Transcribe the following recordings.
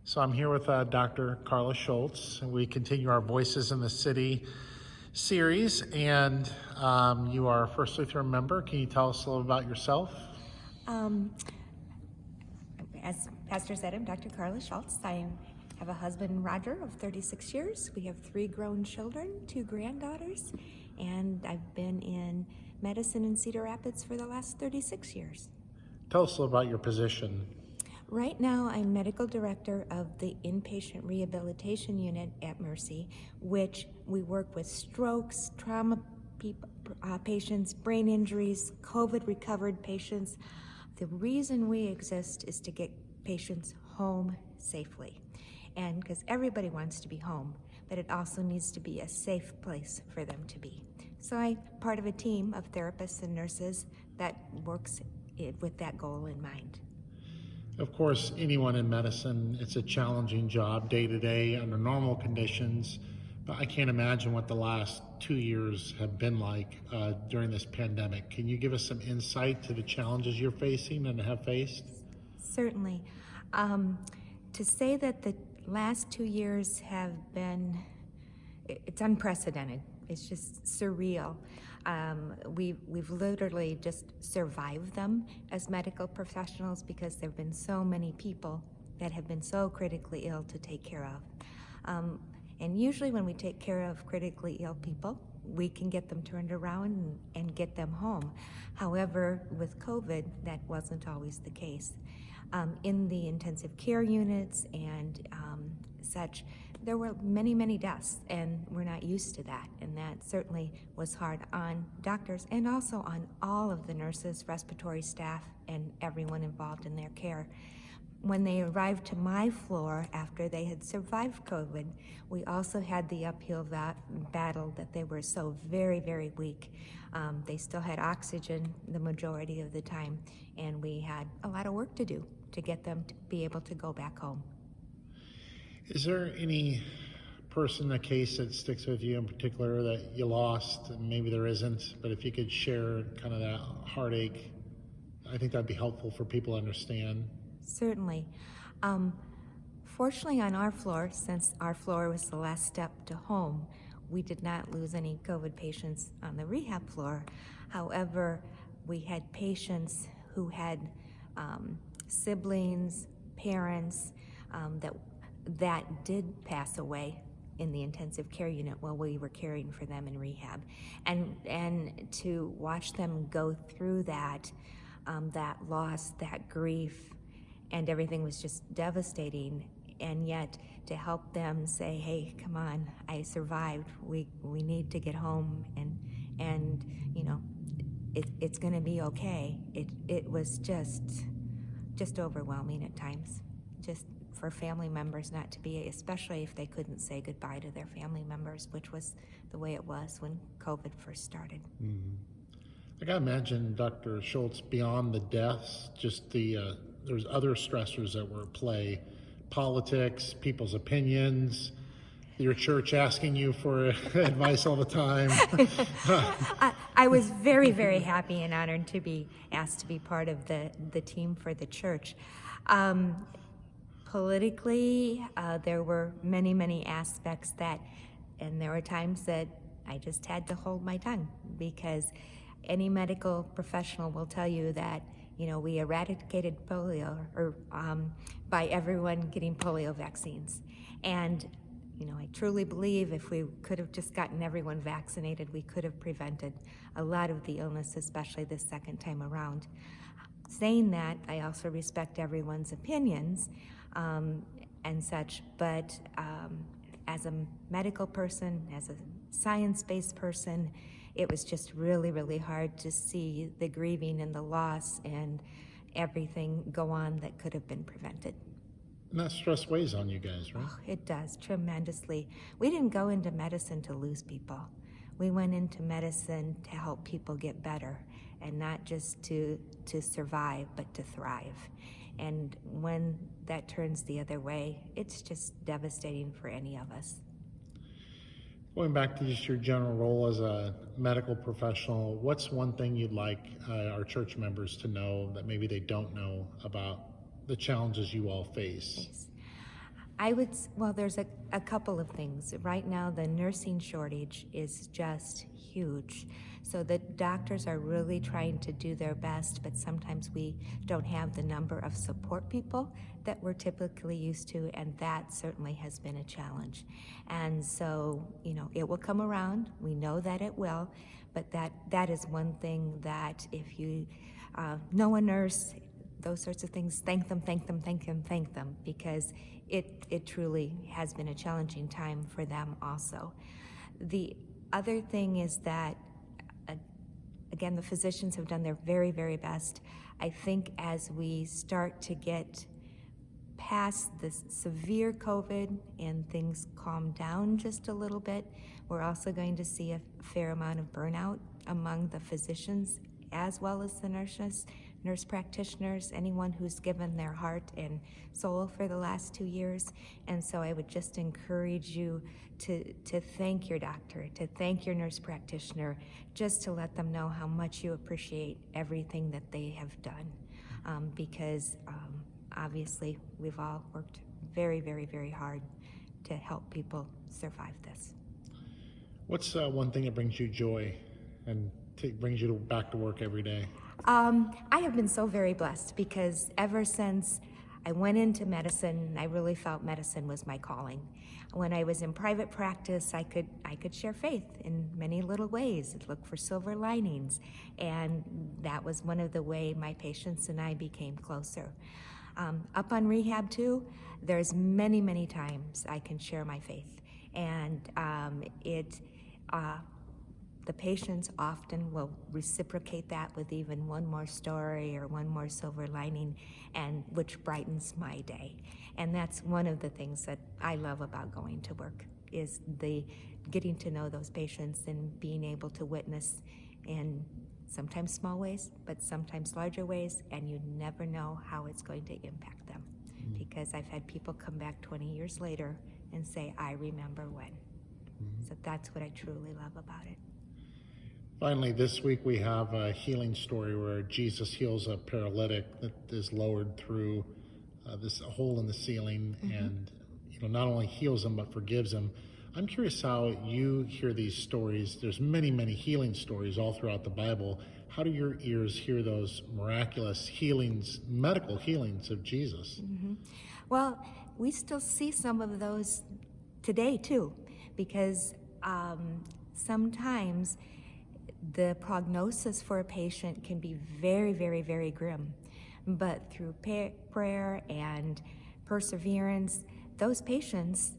So I'm here with Dr. Carla Schulz. We continue our Voices in the City series, and you are a First Lutheran member. Can you tell us a little about yourself? As Pastor said, I'm Dr. Carla Schulz. I have a husband, Roger, of 36 years. We have 3 grown children, 2 granddaughters, and I've been in medicine in Cedar Rapids for the last 36 years. Tell us a little about your position. Right now, I'm medical director of the inpatient rehabilitation unit at Mercy, which we work with strokes, trauma patients, brain injuries, COVID recovered patients. The reason we exist is to get patients home safely. And because everybody wants to be home, but it also needs to be a safe place for them to be. So I'm part of a team of therapists and nurses that works with that goal in mind. Of course, anyone in medicine, it's a challenging job day to day under normal conditions, but I can't imagine what the last 2 years have been like during this pandemic. Can you give us some insight to the challenges you're facing and have faced? Certainly. To say that the last 2 years have been, it's unprecedented. It's just surreal. We've literally just survived them as medical professionals because there have been so many people that have been so critically ill to take care of. And usually when we take care of critically ill people, we can get them turned around and get them home. However, with COVID, that wasn't always the case. In the intensive care units and such, there were many, many deaths, and we're not used to that. And that certainly was hard on doctors and also on all of the nurses, respiratory staff, and everyone involved in their care. When they arrived to my floor after they had survived COVID, we also had the uphill battle that they were so very, very weak. They still had oxygen the majority of the time, and we had a lot of work to do to get them to be able to go back home. Is there any person, a case that sticks with you in particular that you lost, and maybe there isn't, but if you could share kind of that heartache, I think that'd be helpful for people to understand. Certainly. Fortunately on our floor, since our floor was the last step to home, we did not lose any COVID patients on the rehab floor. However, we had patients who had siblings, parents that did pass away in the intensive care unit while we were caring for them in rehab. And to watch them go through that loss, that grief, and everything was just devastating. And yet to help them say, hey, come on, I survived. We need to get home, and you know, it's going to be okay. It was just overwhelming at times, just for family members not to be, especially if they couldn't say goodbye to their family members, which was the way it was when COVID first started. Mm-hmm. I gotta imagine, Dr. Schulz, beyond the deaths, just there's other stressors that were at play: politics, people's opinions, your church asking you for advice all the time. I was very, very happy and honored to be asked to be part of the team for the church. Politically, there were many, many aspects and there were times that I just had to hold my tongue, because any medical professional will tell you that, you know, we eradicated polio by everyone getting polio vaccines. And, you know, I truly believe if we could have just gotten everyone vaccinated, we could have prevented a lot of the illness, especially this second time around. Saying that, I also respect everyone's opinions and such, but as a medical person, as a science-based person, it was just really, really hard to see the grieving and the loss and everything go on that could have been prevented. And that stress weighs on you guys, right? Oh, it does, tremendously. We didn't go into medicine to lose people. We went into medicine to help people get better, and not just to survive, but to thrive. And when that turns the other way, it's just devastating for any of us. Going back to just your general role as a medical professional, what's one thing you'd like our church members to know that maybe they don't know about the challenges you all face? Well, there's a couple of things. Right now, the nursing shortage is just huge. So the doctors are really trying to do their best, but sometimes we don't have the number of support people that we're typically used to, and that certainly has been a challenge. And so, it will come around. We know that it will, but that is one thing that if you know a nurse, those sorts of things, thank them, because it truly has been a challenging time for them also. The other thing is that, again, the physicians have done their very, very best. I think as we start to get past this severe COVID and things calm down just a little bit, we're also going to see a fair amount of burnout among the physicians as well as the nurse practitioners, anyone who's given their heart and soul for the last 2 years. And so I would just encourage you to thank your doctor, to thank your nurse practitioner, just to let them know how much you appreciate everything that they have done. Because obviously we've all worked very, very, very hard to help people survive this. What's one thing that brings you joy and brings you back to work every day? I have been so very blessed because ever since I went into medicine, I really felt medicine was my calling. When I was in private practice, I could share faith in many little ways, look for silver linings, and that was one of the way my patients and I became closer. Up on rehab too, there's many, many times I can share my faith, and the patients often will reciprocate that with even one more story or one more silver lining, and which brightens my day. And that's one of the things that I love about going to work, is the getting to know those patients and being able to witness in sometimes small ways, but sometimes larger ways, and you never know how it's going to impact them. Because I've had people come back 20 years later and say, I remember when. So that's what I truly love about it. Finally, this week we have a healing story where Jesus heals a paralytic that is lowered through this hole in the ceiling, and not only heals him but forgives him. I'm curious how you hear these stories. There's many, many healing stories all throughout the Bible. How do your ears hear those miraculous healings, medical healings of Jesus? Well, we still see some of those today too, because sometimes the prognosis for a patient can be very, very, very grim. But through prayer and perseverance, those patients,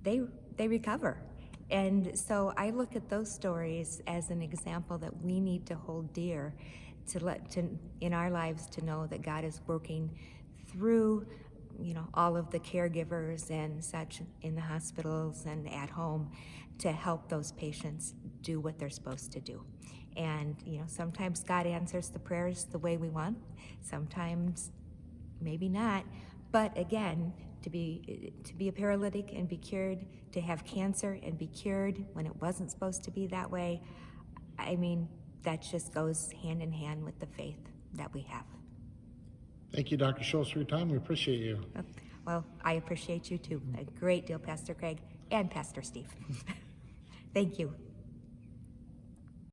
they recover. And so I look at those stories as an example that we need to hold dear in our lives, to know that God is working through all of the caregivers and such in the hospitals and at home to help those patients do what they're supposed to do. And sometimes God answers the prayers the way we want, sometimes maybe not. But again, to be a paralytic and be cured, to have cancer and be cured when it wasn't supposed to be that way, I mean, that just goes hand in hand with the faith that we have. Thank you, Dr. Schulz, for your time. We appreciate you. Well, I appreciate you too a great deal, Pastor Craig and Pastor Steve. Thank you.